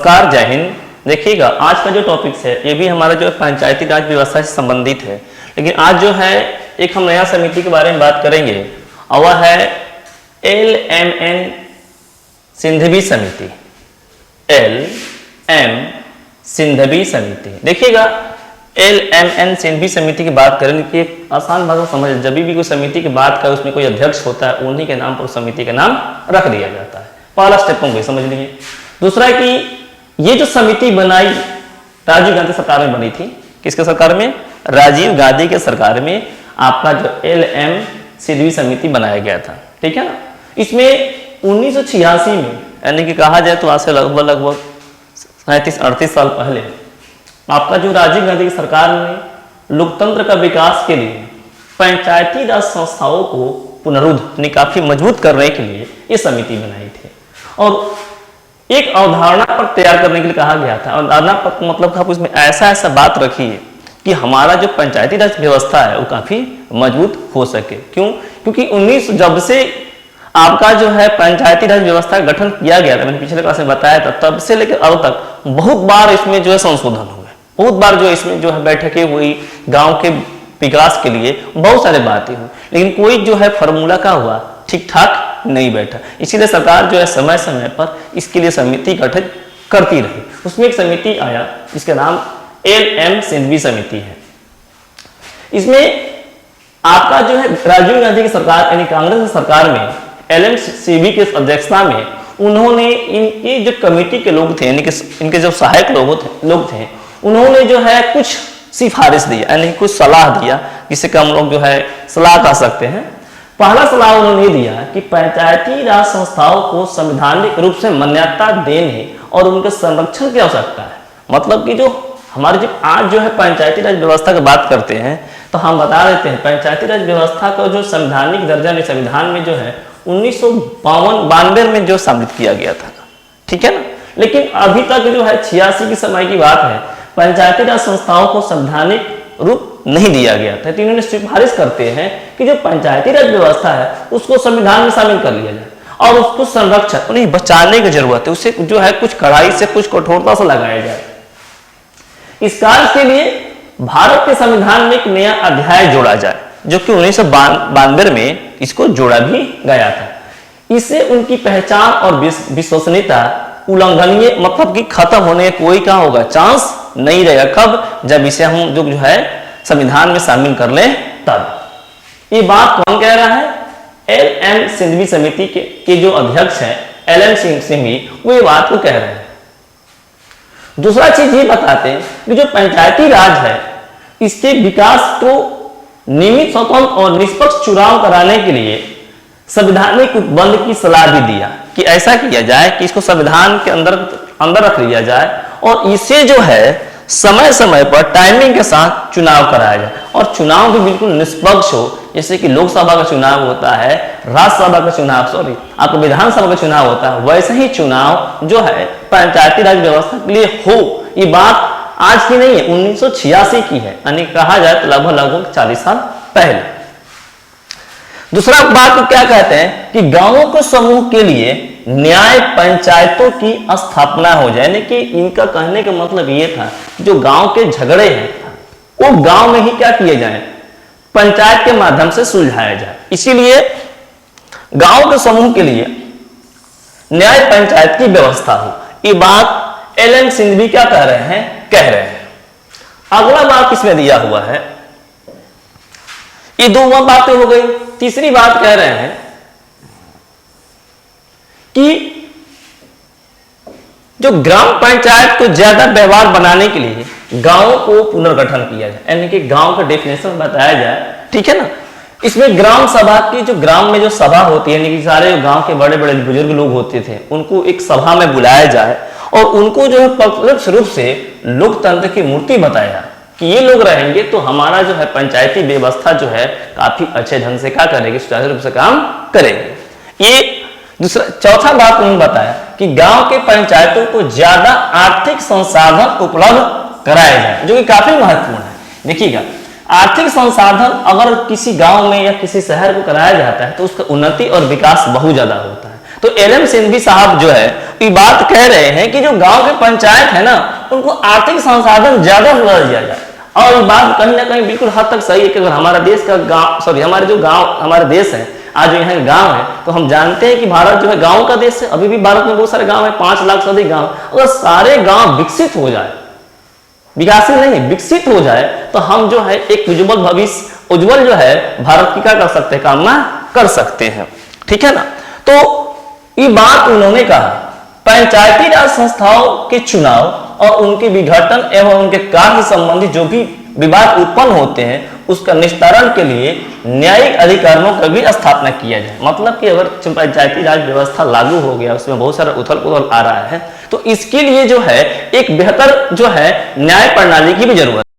नमस्कार, जय हिंद। देखिएगा, आज का जो टॉपिक है ये भी हमारा जो पंचायती राज व्यवस्था से संबंधित है, लेकिन आज जो है एक हम नया समिति के बारे में बात करेंगे और वह है LMN सिंघवी समिति। LM सिंघवी समिति। देखिएगा, LMN सिंघवी समिति की बात करें कि एक आसान भाषा समझ, जब भी कोई समिति की बात करे उसमें कोई अध्यक्ष होता है, उन्हीं के नाम पर समिति का नाम रख दिया जाता है। पहला स्टेप हम समझ लीजिए। दूसरा है कि ये जो समिति बनाई राजीव गांधी सरकार में बनी थी। किसके सरकार में? राजीव गांधी के सरकार में आपका जो LM सिंघवी समिति बनाया गया था। ठीक है ना। इसमें 1986 में, यानी कि कहा जाए तो आज से लगभग 37-38 साल पहले आपका जो राजीव गांधी की सरकार ने लोकतंत्र का विकास के लिए पंचायती राज संस्थाओं को पुनरुद्ध काफी मजबूत करने के लिए ये समिति बनाई थी और एक अवधारणा पर तैयार करने के लिए कहा गया था। अवधारणा पर मतलब आप उसमें ऐसा बात रखिए कि हमारा जो पंचायती राज व्यवस्था है वो काफी मजबूत हो सके। क्यों? क्योंकि जब से आपका जो है पंचायती राज व्यवस्था का गठन किया गया था, मैंने पिछले क्लास में बताया था, तब से लेकर अब तक बहुत बार इसमें जो है संशोधन हुए, बहुत बार जो इसमें जो है बैठकें हुई, गांव के विकास के लिए बहुत सारी बातें हुई, लेकिन कोई जो है फॉर्मूला का हुआ ठीक ठाक नहीं बैठा। इसीलिए सरकार जो है समय समय पर इसके लिए समिति गठित करती रही। उसमें एक समिति आया जिसका नाम LM सिंघवी समिति है। इसमें आपका जो है राजीव गांधी की सरकार यानी कांग्रेस की सरकार में LM सिंघवी की अध्यक्षता में उन्होंने इनकी जो कमेटी के लोग थे, यानी कि इनके जो सहायक लोग थे, उन्होंने जो है कुछ सिफारिश दिया, यानी कुछ सलाह दिया, जिसे हम लोग जो है सलाह कह सकते हैं। पहला सलाह उन्होंने दिया कि पंचायती राज संस्थाओं को संवैधानिक रूप से मान्यता देने और उनके संरक्षण की आवश्यकता है। मतलब कि जो हमारे जो आज जो है पंचायती राज व्यवस्था की बात करते हैं तो हम बता देते हैं पंचायती राज व्यवस्था का जो संवैधानिक दर्जा ने संविधान में जो है 1952 में जो सम्मिलित किया गया था। ठीक है ना। लेकिन अभी तक जो है 86 की समय की बात है, पंचायती राज संस्थाओं को संवैधानिक रूप नहीं दिया गया था। तो इन्होंने सिफारिश करते हैं कि जो पंचायती राज व्यवस्था है उसको संविधान में शामिल कर लिया जाए और उसको संरक्षण उन्हें बचाने की जरूरत है, उसे जो है कुछ कड़ाई से कुछ कठोरता से लगाया जाए। इस कार्य के लिए भारत के संविधान में एक नया अध्याय जोड़ा जाए, जो कि 1992 में इसको जोड़ा भी गया था। इससे उनकी पहचान और विश्वसनीयता उल्लंघनीय मतलब कि खत्म होने कोई क्या होगा चांस नहीं रहेगा। कब? जब इसे हम जो है संविधान में शामिल कर ले तब। ये बात कौन कह रहा है? LM सिंघवी समिति के जो अध्यक्ष हैं LM सिंघवी, वो ये बात को कह रहे हैं। दूसरा चीज ये बताते हैं कि जो पंचायती राज है इसके विकास को नियमित, स्वतंत्र और निष्पक्ष चुनाव कराने के लिए संवैधानिक उपबंध की सलाह भी दिया कि ऐसा किया जाए कि इसको संविधान के अंदर रख लिया जाए और इसे जो है समय समय पर टाइमिंग के साथ चुनाव कराया जाए और चुनाव भी बिल्कुल निष्पक्ष हो। जैसे कि लोकसभा का चुनाव होता है, राज्यसभा का चुनाव आपका विधानसभा का चुनाव होता है, वैसे ही चुनाव जो है पंचायती राज व्यवस्था के लिए हो। ये बात आज की नहीं है, 1986 की है, यानी कहा जाए तो लगभग 40 साल पहले। दूसरा बात को क्या कहते हैं कि गांवों के समूह के लिए न्याय पंचायतों की स्थापना हो जाए, यानी कि इनका कहने का मतलब ये था जो गांव के झगड़े हैं वो गांव में ही क्या किए जाए, पंचायत के माध्यम से सुलझाया जाए। इसीलिए गांव के समूह के लिए न्याय पंचायत की व्यवस्था हो। ये बात LM सिंघवी क्या कह रहे हैं? अगला बात इसमें दिया हुआ है, ये दो बातें हो गई। तीसरी बात कह रहे हैं कि जो ग्राम पंचायत को ज्यादा व्यवहार बनाने के लिए गांवों को पुनर्गठन किया जाए, यानी कि गांव का डेफिनेशन बताया जाए। ठीक है ना। इसमें ग्राम सभा की जो ग्राम में जो सभा होती है, यानी कि सारे गांव के बड़े बड़े बुजुर्ग लोग होते थे, उनको एक सभा में बुलाया जाए और उनको जो है प्रत्यक्ष रूप से लोकतंत्र की मूर्ति बताया कि ये लोग रहेंगे तो हमारा जो है पंचायती व्यवस्था जो है काफी अच्छे ढंग से क्या करेगी, सुचारू रूप से काम करेगी। ये चौथा बात उन्होंने बताया कि गांव के पंचायतों को ज्यादा आर्थिक संसाधन उपलब्ध कराए जाए, जो कि काफी महत्वपूर्ण है। देखिएगा, आर्थिक संसाधन अगर किसी गांव में या किसी शहर को कराया जाता है तो उसका उन्नति और विकास बहुत ज्यादा होता है। तो एलएम सिंघवी साहब जो है ये बात कह रहे हैं कि जो गांव के पंचायत है ना, उनको आर्थिक संसाधन ज्यादा बढ़ा दिया जाए। और ये बात कहीं ना कहीं बिल्कुल हद तक सही है कि अगर हमारा देश का गांव, सॉरी हमारे जो गांव, हमारा देश है आज जो यहाँ गांव है, तो हम जानते हैं कि भारत जो है गांव का देश है। अभी भी भारत में बहुत सारे गांव है, 5 लाख से अधिक गांव। अगर सारे गांव विकसित हो जाए, विकासशील नहीं विकसित हो जाए, तो हम जो है एक उज्जवल भविष्य, उज्जवल जो है भारत की क्या कर सकते हैं, कामना कर सकते हैं। ठीक है ना। तो ये बात उन्होंने कहा पंचायती राज संस्थाओं के चुनाव और उनके विघटन एवं उनके कार्य संबंधी जो भी विवाद उत्पन्न होते हैं उसका निस्तारण के लिए न्यायिक अधिकारियों का भी स्थापना किया जाए। मतलब कि अगर पंचायती राज व्यवस्था लागू हो गया, उसमें बहुत सारा उथल पुथल आ रहा है, तो इसके लिए जो है एक बेहतर जो है न्याय प्रणाली की भी जरूरत है।